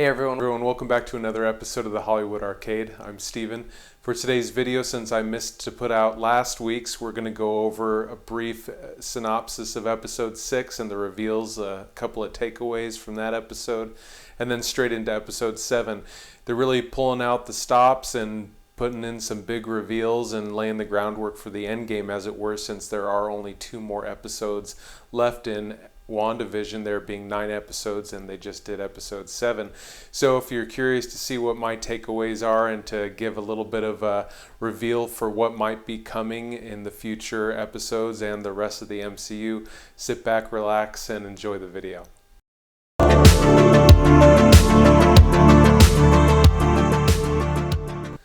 Hey everyone, welcome back to another episode of the Hollywood Arcade. I'm Steven. For today's video, since I missed to put out last week's, we're going to go over a brief synopsis of episode 6 and the reveals, a couple of takeaways from that episode, and then straight into episode 7. They're really pulling out the stops and putting in some big reveals and laying the groundwork for the end game, as it were, since there are only 2 more episodes left in Wandavision, there being 9 episodes, and they just did episode 7. So if you're curious to see what my takeaways are and to give a little bit of a reveal for what might be coming in the future episodes and the rest of the MCU, sit back, relax, and enjoy the video.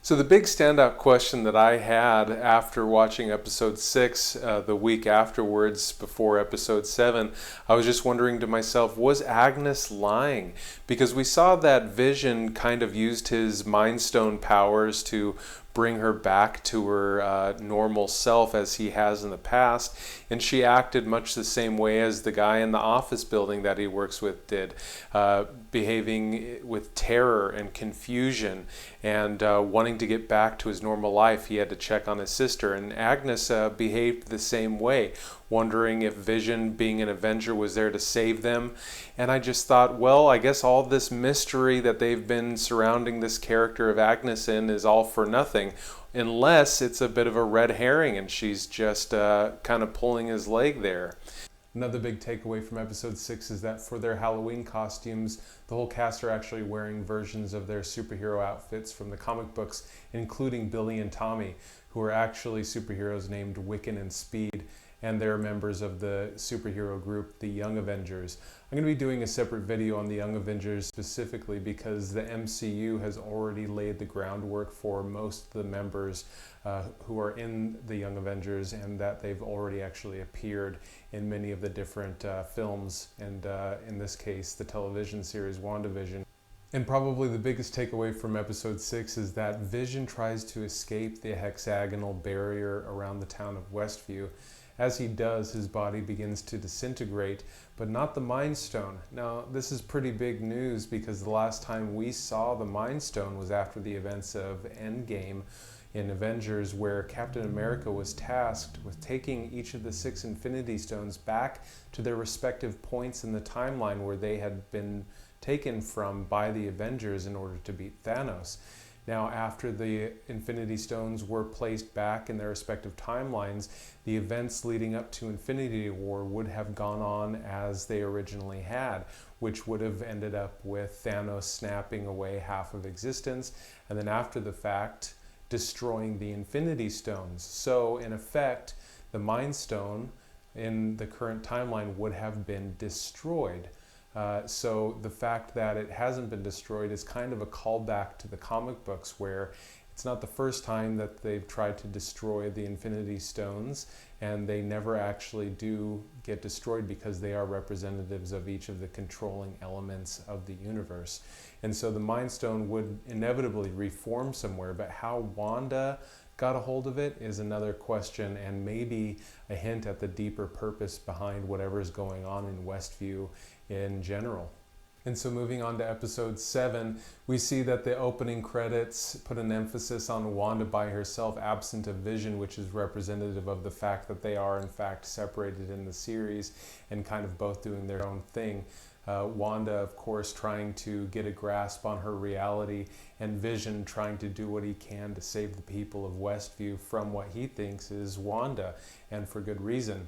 So the big standout question that I had after watching episode 6 the week afterwards, before episode 7, I was just wondering to myself, was Agnes lying? Because we saw that Vision kind of used his Mind Stone powers to bring her back to her normal self as he has in the past, and she acted much the same way as the guy in the office building that he works with did, behaving with terror and confusion and wanting to get back to his normal life. He had to check on his sister, and Agnes behaved the same way, wondering if Vision, being an Avenger, was there to save them. And I just thought, well, I guess all this mystery that they've been surrounding this character of Agnes in is all for nothing, unless it's a bit of a red herring and she's just kind of pulling his leg there. Another big takeaway from episode 6 is that for their Halloween costumes, the whole cast are actually wearing versions of their superhero outfits from the comic books, including Billy and Tommy, who are actually superheroes named Wiccan and Speed, and they're members of the superhero group, the Young Avengers. I'm going to be doing a separate video on the Young Avengers specifically because the MCU has already laid the groundwork for most of the members who are in the Young Avengers, and that they've already actually appeared in many of the different films, and in this case, the television series Wandavision. And probably the biggest takeaway from episode 6 is that Vision tries to escape the hexagonal barrier around the town of Westview. As he does, his body begins to disintegrate, but not the Mind Stone. Now, this is pretty big news because the last time we saw the Mind Stone was after the events of Endgame in Avengers, where Captain America was tasked with taking each of the 6 Infinity Stones back to their respective points in the timeline where they had been taken from by the Avengers in order to beat Thanos. Now, after the Infinity Stones were placed back in their respective timelines, the events leading up to Infinity War would have gone on as they originally had, which would have ended up with Thanos snapping away half of existence, and then after the fact, destroying the Infinity Stones. So, in effect, the Mind Stone in the current timeline would have been destroyed. So the fact that it hasn't been destroyed is kind of a callback to the comic books, where it's not the first time that they've tried to destroy the Infinity Stones, and they never actually do get destroyed because they are representatives of each of the controlling elements of the universe. And so the Mind Stone would inevitably reform somewhere, but how Wanda got a hold of it is another question, and maybe a hint at the deeper purpose behind whatever's going on in Westview in general. And so moving on to episode 7, we see that the opening credits put an emphasis on Wanda by herself, absent of Vision, which is representative of the fact that they are in fact separated in the series and kind of both doing their own thing. Wanda, of course, trying to get a grasp on her reality, and Vision trying to do what he can to save the people of Westview from what he thinks is Wanda, and for good reason.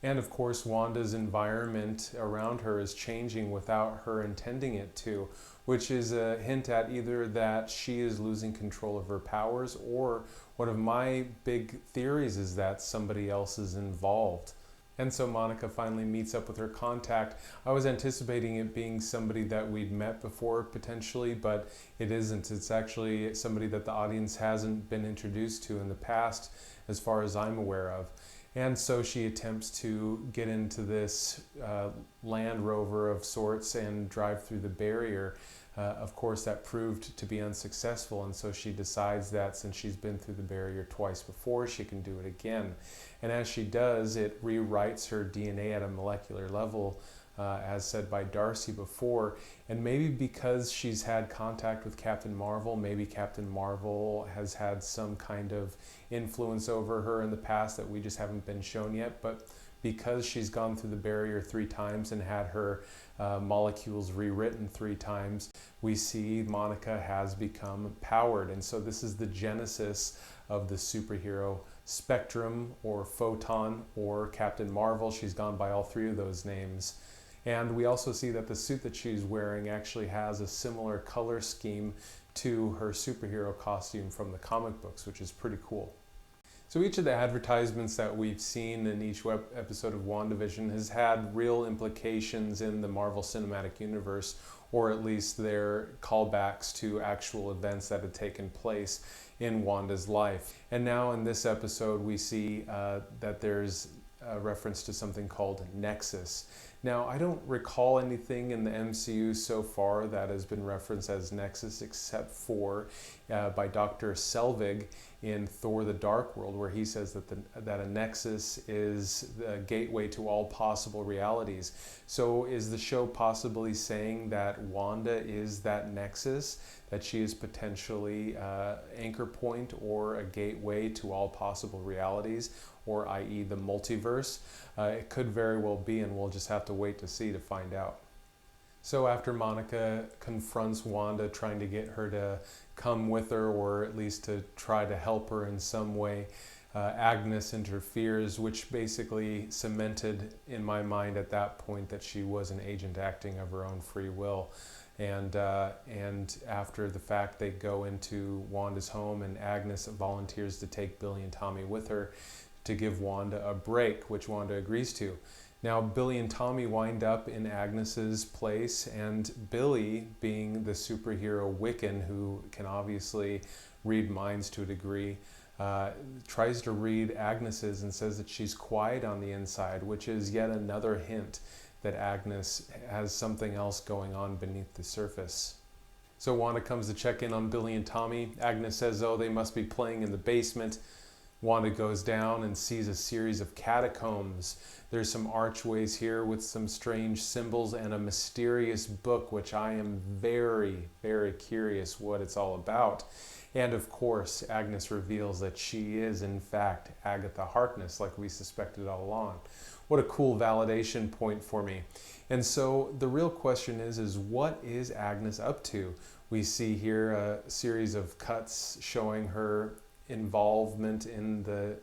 And of course, Wanda's environment around her is changing without her intending it to, which is a hint at either that she is losing control of her powers, or one of my big theories is that somebody else is involved. And so Monica finally meets up with her contact. I was anticipating it being somebody that we'd met before potentially, but it isn't. It's actually somebody that the audience hasn't been introduced to in the past, as far as I'm aware of. And so she attempts to get into this Land Rover of sorts and drive through the barrier. Of course, that proved to be unsuccessful, and so she decides that since she's been through the barrier twice before, she can do it again. And as she does, it rewrites her DNA at a molecular level, as said by Darcy before. And maybe because she's had contact with Captain Marvel, maybe Captain Marvel has had some kind of influence over her in the past that we just haven't been shown yet. But because she's gone through the barrier 3 times and had her molecules rewritten 3 times, we see Monica has become powered. And so this is the genesis of the superhero spectrum, or photon, or Captain Marvel. She's gone by all 3 of those names. And we also see that the suit that she's wearing actually has a similar color scheme to her superhero costume from the comic books, which is pretty cool. So each of the advertisements that we've seen in each episode of WandaVision has had real implications in the Marvel Cinematic Universe, or at least their callbacks to actual events that had taken place in Wanda's life. And now in this episode we see that there's a reference to something called Nexus. Now, I don't recall anything in the MCU so far that has been referenced as Nexus, except for by Dr. Selvig in Thor: The Dark World, where he says that a Nexus is the gateway to all possible realities. So is the show possibly saying that Wanda is that Nexus, that she is potentially anchor point or a gateway to all possible realities, or i.e. the multiverse? It could very well be, and we'll just have to wait to see to find out. So after Monica confronts Wanda, trying to get her to come with her, or at least to try to help her in some way, Agnes interferes, which basically cemented in my mind at that point that she was an agent acting of her own free will. And after the fact, they go into Wanda's home, and Agnes volunteers to take Billy and Tommy with her to give Wanda a break, which Wanda agrees to. Now, Billy and Tommy wind up in Agnes's place, and Billy, being the superhero Wiccan, who can obviously read minds to a degree, tries to read Agnes's and says that she's quiet on the inside, which is yet another hint that Agnes has something else going on beneath the surface. So Wanda comes to check in on Billy and Tommy. Agnes says, oh, they must be playing in the basement. Wanda goes down and sees a series of catacombs. There's some archways here with some strange symbols and a mysterious book, which I am very, very curious what it's all about. And of course, Agnes reveals that she is, in fact, Agatha Harkness, like we suspected all along. What a cool validation point for me. And so the real question is what is Agnes up to? We see here a series of cuts showing her involvement in the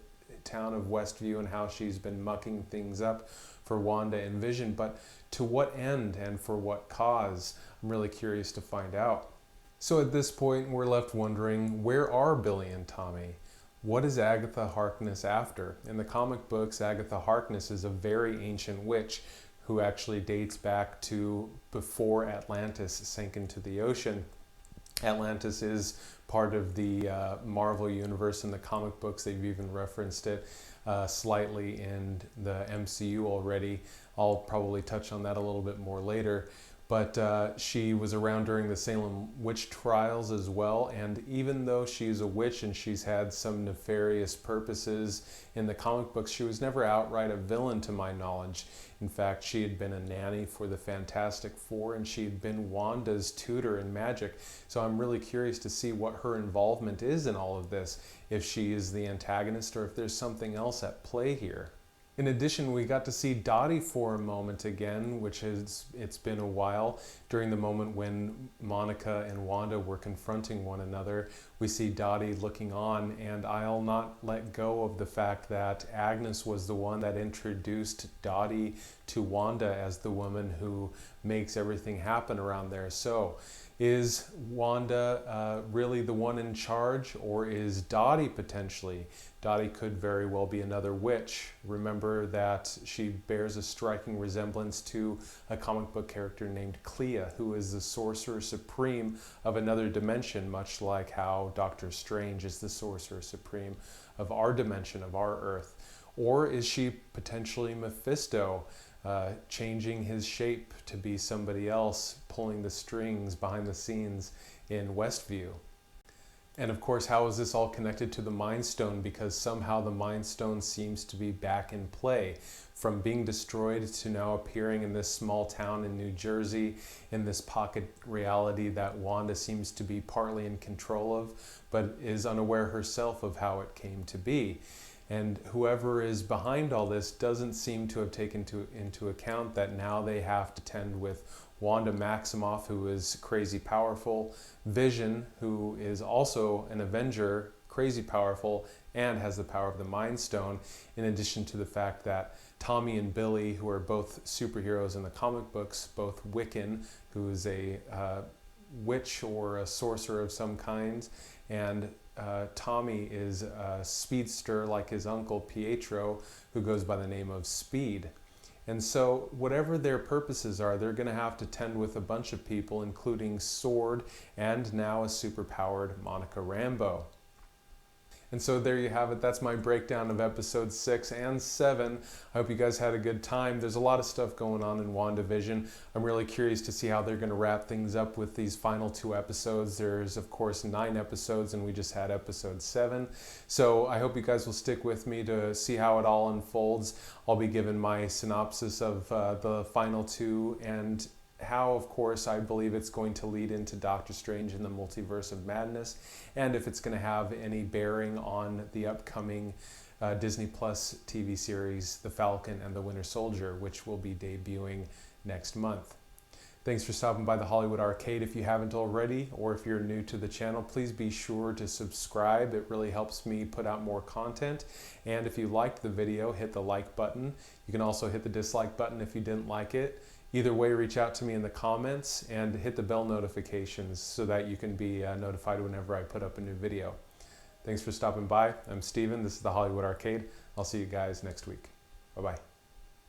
town of Westview and how she's been mucking things up for Wanda and Vision, but to what end and for what cause? I'm really curious to find out. So at this point, we're left wondering, where are Billy and Tommy? What is Agatha Harkness after? In the comic books, Agatha Harkness is a very ancient witch who actually dates back to before Atlantis sank into the ocean. Atlantis is part of the Marvel universe in the comic books. They've even referenced it slightly in the MCU already. I'll probably touch on that a little bit more later. But she was around during the Salem witch trials as well, and even though she's a witch and she's had some nefarious purposes in the comic books, she was never outright a villain to my knowledge. In fact, she had been a nanny for the Fantastic Four, and she had been Wanda's tutor in magic. So I'm really curious to see what her involvement is in all of this, if she is the antagonist or if there's something else at play here. In addition, we got to see Dottie for a moment again, it's been a while. During the moment when Monica and Wanda were confronting one another, we see Dottie looking on, and I'll not let go of the fact that Agnes was the one that introduced Dottie to Wanda as the woman who makes everything happen around there. So, is Wanda really the one in charge, or is Dottie potentially? Dottie could very well be another witch. Remember that she bears a striking resemblance to a comic book character named Clea, who is the Sorcerer Supreme of another dimension, much like how Doctor Strange is the Sorcerer Supreme of our dimension, of our Earth. Or is she potentially Mephisto, changing his shape to be somebody else, pulling the strings behind the scenes in Westview? And of course, how is this all connected to the Mind Stone? Because somehow the Mind Stone seems to be back in play. From being destroyed to now appearing in this small town in New Jersey, in this pocket reality that Wanda seems to be partly in control of, but is unaware herself of how it came to be. And whoever is behind all this doesn't seem to have taken into account that now they have to tend with Wanda Maximoff, who is crazy powerful, Vision, who is also an Avenger, crazy powerful, and has the power of the Mind Stone, in addition to the fact that Tommy and Billy, who are both superheroes in the comic books, both Wiccan, who is a witch or a sorcerer of some kind, and Tommy is a speedster like his uncle Pietro, who goes by the name of Speed. And so whatever their purposes are, they're going to have to tend with a bunch of people, including Sword and now a superpowered Monica Rambeau. And so there you have it. That's my breakdown of episodes 6 and 7. I hope you guys had a good time. There's a lot of stuff going on in WandaVision. I'm really curious to see how they're going to wrap things up with these final 2 episodes. There's, of course, 9 episodes, and we just had episode 7. So I hope you guys will stick with me to see how it all unfolds. I'll be giving my synopsis of the final 2 and how, of course, I believe it's going to lead into Doctor Strange in the Multiverse of Madness, and if it's going to have any bearing on the upcoming Disney Plus TV series, The Falcon and the Winter Soldier, which will be debuting next month. Thanks for stopping by the Hollywood Arcade. If you haven't already, or if you're new to the channel, please be sure to subscribe. It really helps me put out more content. And if you liked the video, hit the like button. You can also hit the dislike button if you didn't like it. Either way, reach out to me in the comments and hit the bell notifications so that you can be notified whenever I put up a new video. Thanks for stopping by. I'm Steven. This is the Hollywood Arcade. I'll see you guys next week. Bye-bye.